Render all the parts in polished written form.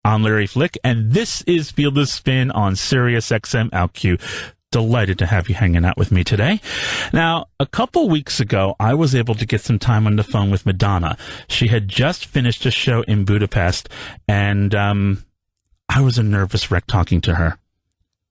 I'm Larry Flick, and this is Field of Spin on Sirius XM OutQ. Delighted to have you hanging out with me today. Now, a couple weeks ago, I was able to get some time on the phone with Madonna. She had just finished a show in Budapest, and I was a nervous wreck talking to her.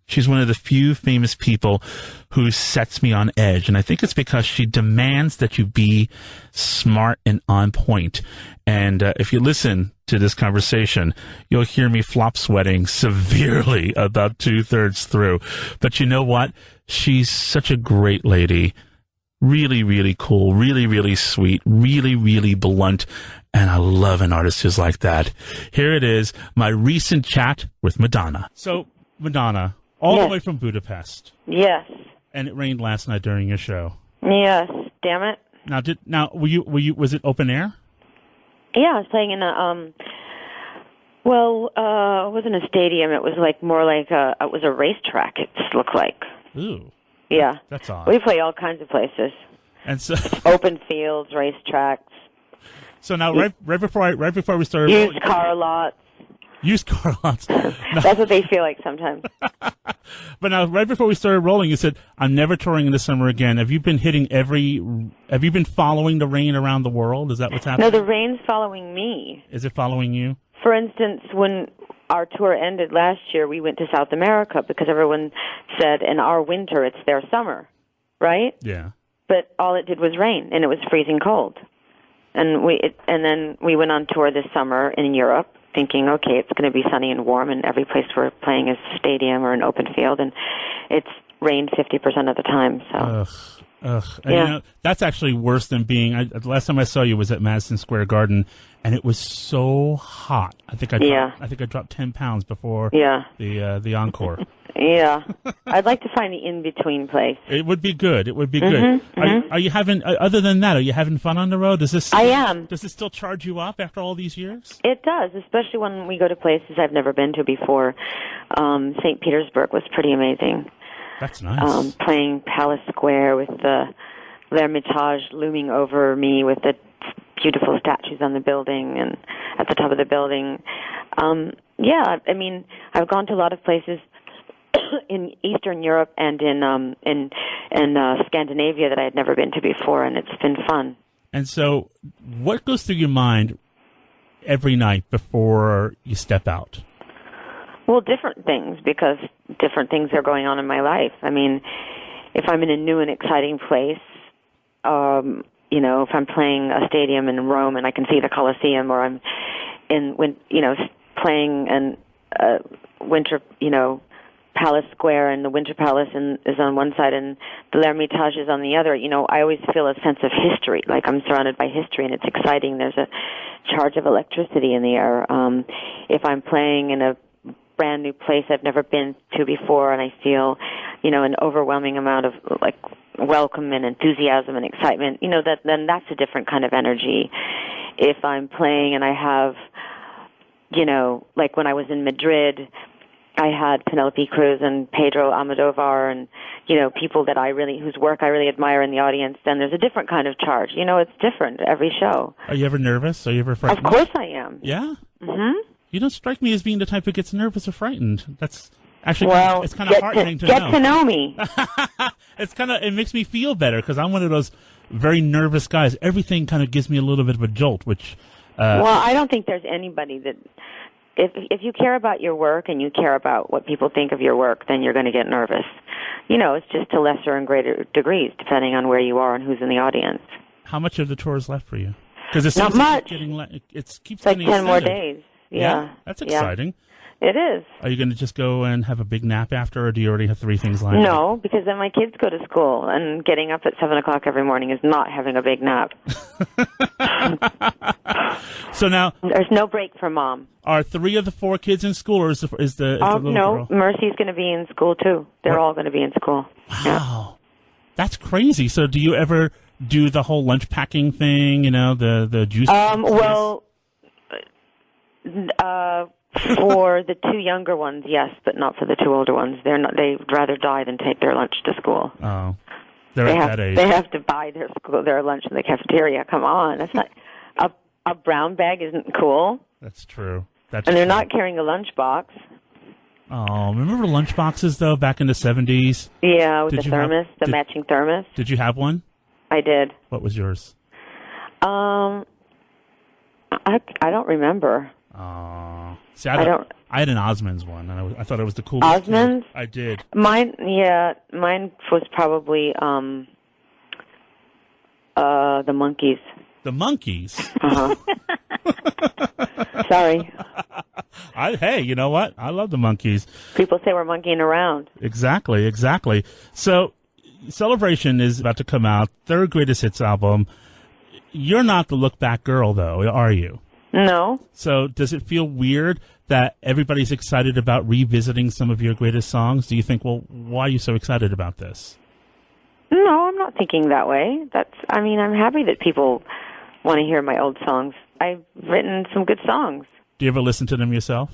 She's one of the few famous people who sets me on edge, and I think it's because she demands that you be smart and on point. And if you listen to this conversation, you'll hear me flop sweating severely about 2/3 through. But you know what? She's such a great lady. Really, really cool. Really, really sweet. Really, really blunt. And I love an artist who's like that. Here it is, my recent chat with Madonna. So, Madonna, all the way from Budapest. Yes. And it rained last night during your show. Yes. Damn it. Now, was it open air? Yeah, I was playing in a, it wasn't a stadium. It was more like it was a racetrack, it looked like. Ooh. Yeah. That's odd. We play all kinds of places. And so open fields, racetracks. So now, right before we started, used car lots. Used car lots. No. That's what they feel like sometimes. But now, right before we started rolling, you said, "I'm never touring in the summer again." Have you been Have you been following the rain around the world? Is that what's happening? No, the rain's following me. Is it following you? For instance, when our tour ended last year, we went to South America because everyone said, in our winter, it's their summer, right? Yeah. But all it did was rain, and it was freezing cold. And then we went on tour this summer in Europe, thinking, okay, it's going to be sunny and warm, and every place we're playing is a stadium or an open field, and it's rained 50% of the time. So. Ugh. And, yeah. That's actually worse than being. The last time I saw you was at Madison Square Garden, and it was so hot. I think I dropped 10 pounds before the encore. Yeah, I'd like to find the in-between place. It would be good. It would be good. Are you having? Other than that, are you having fun on the road? I am. Does it still charge you up after all these years? It does, especially when we go to places I've never been to before. St. Petersburg was pretty amazing. That's nice. Playing Palace Square with the L'Ermitage looming over me with the beautiful statues on the building and at the top of the building. I mean, I've gone to a lot of places in Eastern Europe and in Scandinavia that I had never been to before, and it's been fun. And so, what goes through your mind every night before you step out? Well, different things, because different things are going on in my life. I mean, if I'm in a new and exciting place, if I'm playing a stadium in Rome and I can see the Colosseum, or I'm playing in Winter, Palace Square, and the Winter Palace is on one side and the L'Ermitage is on the other, I always feel a sense of history, like I'm surrounded by history, and it's exciting. There's a charge of electricity in the air. If I'm playing in a brand new place I've never been to before, and I feel, an overwhelming amount of welcome and enthusiasm and excitement, then that's a different kind of energy. If I'm playing and I have, like when I was in Madrid, I had Penelope Cruz and Pedro Almodovar and, people that whose work I really admire in the audience, then there's a different kind of charge. It's different every show. Are you ever nervous? Are you ever frightened? Of course I am. Yeah? Mm-hmm. You don't strike me as being the type who gets nervous or frightened. That's actually, it's kind of heartening to know. Get to know me. It makes me feel better, because I'm one of those very nervous guys. Everything kind of gives me a little bit of a jolt, which... well, I don't think there's anybody that... If you care about your work and you care about what people think of your work, then you're going to get nervous. It's just to lesser and greater degrees, depending on where you are and who's in the audience. How much of the tour is left for you? Because it not much. It keeps like getting 10 more extended. days. Yeah. That's exciting. It is. Are you going to just go and have a big nap after, or do you already have 3 things lined up? No, because then my kids go to school, and getting up at 7 o'clock every morning is not having a big nap. So now... There's no break for Mom. Are 3 of the 4 kids in school, or is the little no, girl? Mercy's going to be in school, too. They're all going to be in school. Wow. Yeah. That's crazy. So do you ever do the whole lunch packing thing, the juice? For the 2 younger ones, yes, but not for the 2 older ones. They'd rather die than take their lunch to school. Oh, they're at that age. They have to buy their lunch in the cafeteria. Come on, that's not a brown bag isn't cool. That's true. That's and they're true. not carrying a lunchbox. Oh, remember lunchboxes, though, back in the 70s? Yeah, with Did the you have- thermos, the did- matching thermos. Did you have one? I did. What was yours? I don't remember. See, I don't. I had an Osmonds one, and I thought it was the coolest. Osmonds? I did. Mine was probably the Monkees. The Monkees. Uh-huh. Sorry. Hey, you know what? I love the Monkees. People say we're monkeying around. Exactly. So, Celebration is about to come out, third greatest hits album. You're not the look back girl, though, are you? No. So, does it feel weird that everybody's excited about revisiting some of your greatest songs? Do you think, well, why are you so excited about this? No, I'm not thinking that way. I'm happy that people want to hear my old songs. I've written some good songs. Do you ever listen to them yourself?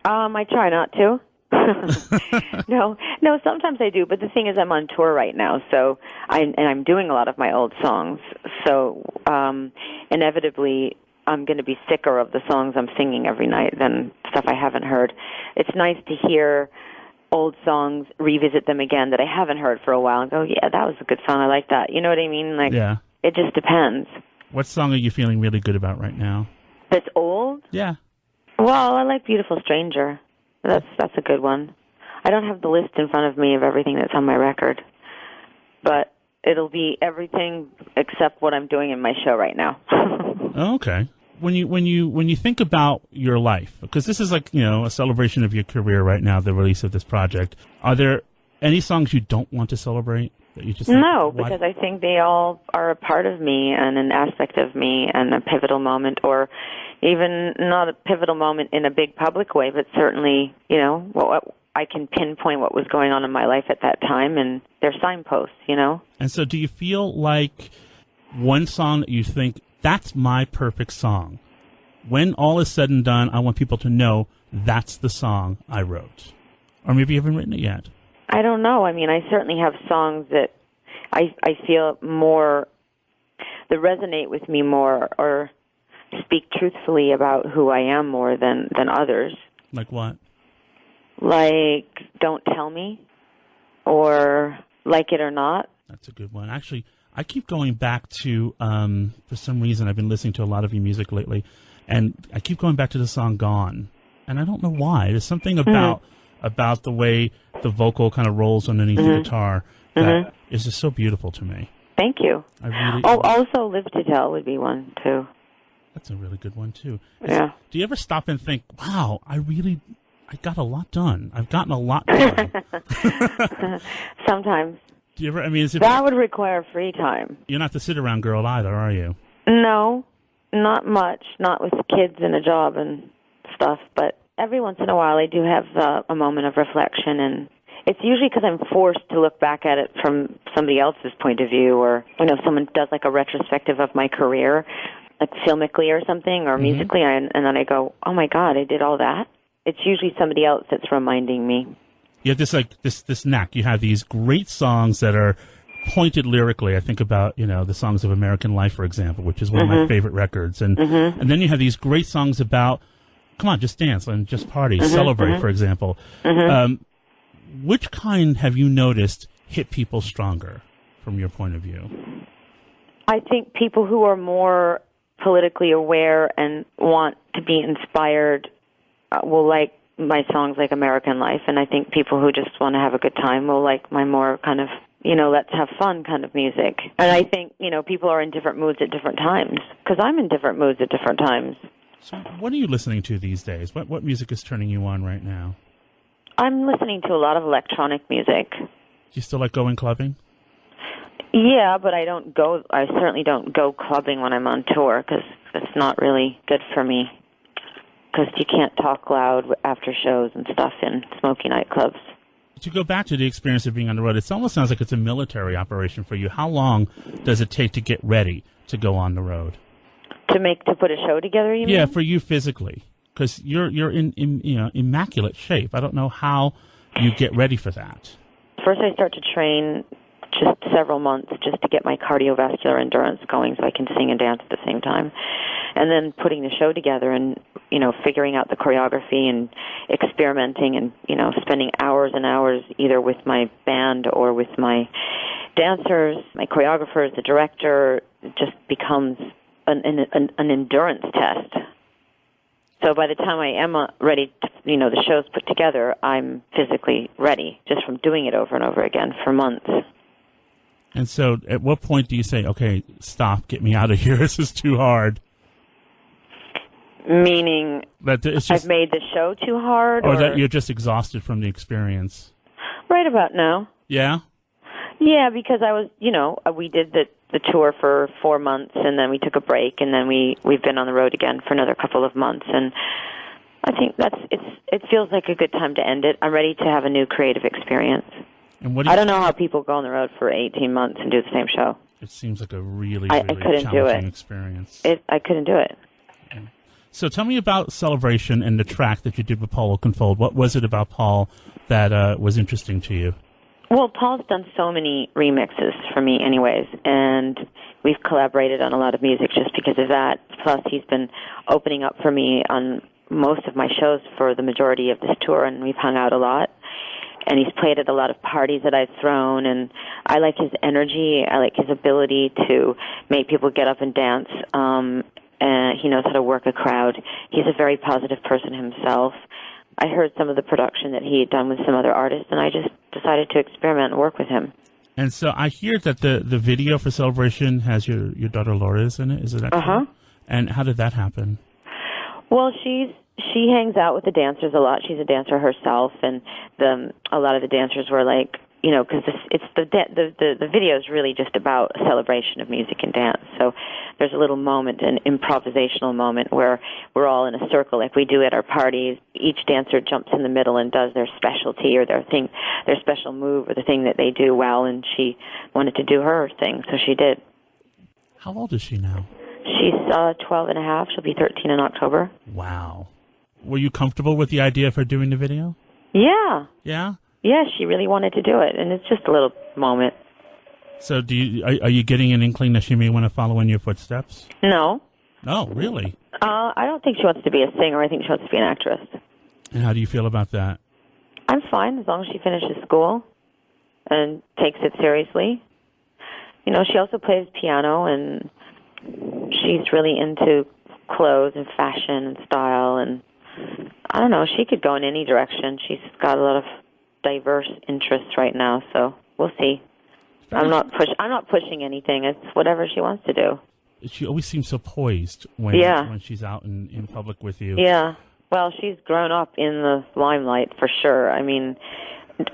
I try not to. No, sometimes I do, but the thing is I'm on tour right now, so I'm doing a lot of my old songs. So, inevitably I'm going to be sicker of the songs I'm singing every night than stuff I haven't heard. It's nice to hear old songs, revisit them again that I haven't heard for a while and go, yeah, that was a good song. I like that. You know what I mean? Like, yeah. It just depends. What song are you feeling really good about right now? That's old? Yeah. Well, I like Beautiful Stranger. That's a good one. I don't have the list in front of me of everything that's on my record, but it'll be everything except what I'm doing in my show right now. Okay. When you think about your life, because this is like, a celebration of your career right now, the release of this project, are there any songs you don't want to celebrate that you just No, think, because I think they all are a part of me and an aspect of me and a pivotal moment, or even not a pivotal moment in a big public way, but certainly, what I can pinpoint what was going on in my life at that time, and they're signposts, And so do you feel like one song that you think, that's my perfect song? When all is said and done, I want people to know that's the song I wrote. Or maybe you haven't written it yet. I don't know. I certainly have songs that I feel more, that resonate with me more or speak truthfully about who I am more than others. Like what? Like Don't Tell Me or Like It or Not. That's a good one. Actually, I keep going back to, for some reason, I've been listening to a lot of your music lately, and I keep going back to the song Gone. And I don't know why. There's something about the way the vocal kind of rolls underneath the guitar that is just so beautiful to me. Thank you. Also Live to Tell would be one, too. That's a really good one, too. Yeah. Do you ever stop and think, wow, I got a lot done. I've gotten a lot done. Sometimes. Do you ever, that would require free time. You're not the sit-around girl either, are you? No, not much. Not with kids and a job and stuff. But every once in a while I do have a moment of reflection, and it's usually because I'm forced to look back at it from somebody else's point of view, or, someone does like a retrospective of my career, like filmically or something, or musically, and then I go, oh my God, I did all that? It's usually somebody else that's reminding me. You have this knack. You have these great songs that are pointed lyrically. I think about, the songs of American Life, for example, which is one of my favorite records. And then you have these great songs about, come on, just dance and just party, celebrate, for example. Which kind have you noticed hit people stronger from your point of view? I think people who are more politically aware and want to be inspired will like my songs like American Life, and I think people who just want to have a good time will like my more kind of, let's have fun kind of music. And I think, people are in different moods at different times, because I'm in different moods at different times. So what are you listening to these days? What music is turning you on right now? I'm listening to a lot of electronic music. Do you still like going clubbing? Yeah, but I certainly don't go clubbing when I'm on tour, because it's not really good for me. Because you can't talk loud after shows and stuff in smoky nightclubs. To go back to the experience of being on the road, it almost sounds like it's a military operation for you. How long does it take to get ready to go on the road? To put a show together, you mean? Yeah, for you physically, because you're in immaculate shape. I don't know how you get ready for that. First, I start to train just several months just to get my cardiovascular endurance going so I can sing and dance at the same time. And then putting the show together and, figuring out the choreography and experimenting and, spending hours and hours either with my band or with my dancers, my choreographers, the director. It just becomes an endurance test. So by the time I am ready to, the show's put together, I'm physically ready just from doing it over and over again for months. And so at what point do you say, okay, stop, get me out of here, this is too hard? Meaning that it's just, I've made the show too hard? Or that you're just exhausted from the experience? Right about now. Yeah? Yeah, because I was, we did the tour for 4 months, and then we took a break, and then we've been on the road again for another couple of months, and I think it feels like a good time to end it. I'm ready to have a new creative experience. And what I don't know how people go on the road for 18 months and do the same show. It seems like a really I couldn't challenging do it. Experience. I couldn't do it. Okay. So tell me about Celebration and the track that you did with Paul Oakenfold. What was it about Paul that was interesting to you? Well, Paul's done so many remixes for me anyways, and we've collaborated on a lot of music just because of that. Plus, he's been opening up for me on most of my shows for the majority of this tour, and we've hung out a lot. And he's played at a lot of parties that I've thrown, and I like his energy. I like his ability to make people get up and dance. And he knows how to work a crowd. He's a very positive person himself. I heard some of the production that he had done with some other artists, and I just decided to experiment and work with him. And so I hear that the video for Celebration has your daughter Lourdes in it. Is it that? Uh-huh. And how did that happen? Well, she hangs out with the dancers a lot. She's a dancer herself, and a lot of the dancers were like, because the video is really just about a celebration of music and dance. So there's a little moment, an improvisational moment, where we're all in a circle like we do at our parties. Each dancer jumps in the middle and does their specialty or their special move or the thing that they do well, and she wanted to do her thing, so she did. How old is she now? She's 12 and a half. She'll be 13 in October. Wow. Were you comfortable with the idea of her doing the video? Yeah. Yeah? Yeah, she really wanted to do it, and it's just a little moment. So are you getting an inkling that she may want to follow in your footsteps? No. Oh, really? I don't think she wants to be a singer. I think she wants to be an actress. And how do you feel about that? I'm fine as long as she finishes school and takes it seriously. She also plays piano, and she's really into clothes and fashion and style, and I don't know, she could go in any direction. She's got a lot of diverse interests right now, so we'll see. I'm not pushing anything. It's whatever she wants to do. She always seems so poised when she's out in public with you. Yeah. Well, she's grown up in the limelight for sure. I mean,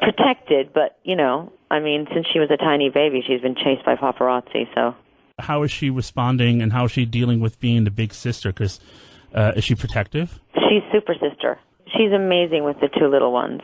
protected, but since she was a tiny baby, she's been chased by paparazzi. So, how is she responding, and how is she dealing with being the big sister? Because is she protective? She's super sister. She's amazing with the two little ones.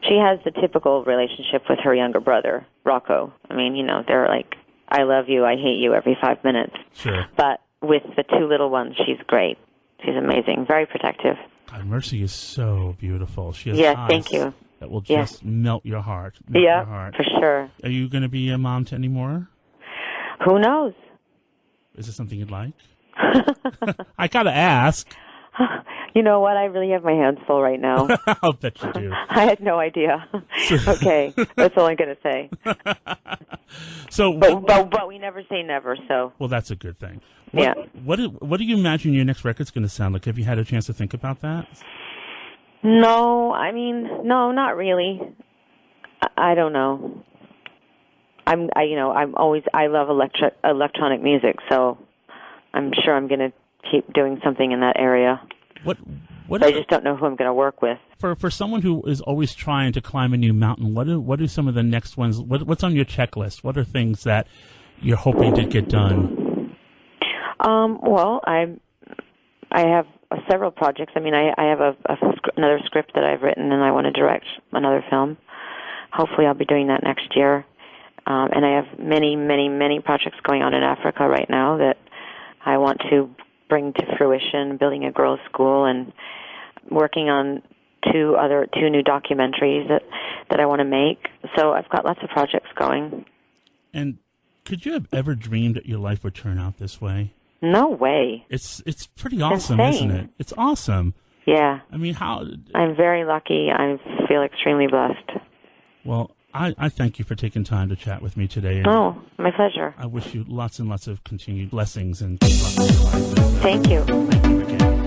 She has the typical relationship with her younger brother, Rocco. I mean, they're like, I love you, I hate you every 5 minutes. Sure. But with the two little ones, she's great. She's amazing, very protective. God, Mercy is so beautiful. She has eyes thank you. that will just melt your heart. Yeah, for sure. Are you going to be a mom to any more? Who knows? Is it something you'd like? I got to ask. You know what? I really have my hands full right now. I'll bet you do. I had no idea. Okay, that's all I'm going to say. But we never say never. So well, that's a good thing. What do you imagine your next record's going to sound like? Have you had a chance to think about that? No, no, not really. I don't know. I love electronic music, so I'm sure I'm going to keep doing something in that area. I just don't know who I'm going to work with. For someone who is always trying to climb a new mountain, what are some of the next ones? What's on your checklist? What are things that you're hoping to get done? Well, I have several projects. I mean, I have another script that I've written, and I want to direct another film. Hopefully, I'll be doing that next year. And I have many, many, many projects going on in Africa right now that I want to bring to fruition, building a girls' school and working on two new documentaries that I want to make. So I've got lots of projects going. And could you have ever dreamed that your life would turn out this way? No way. It's pretty awesome, insane. isn't it? It's awesome. Yeah. I mean, how? I'm very lucky. I feel extremely blessed. Well, I thank you for taking time to chat with me today. And Oh, my pleasure. I wish you lots and lots of continued blessings and good luck in your life. Thank you. Thank you again.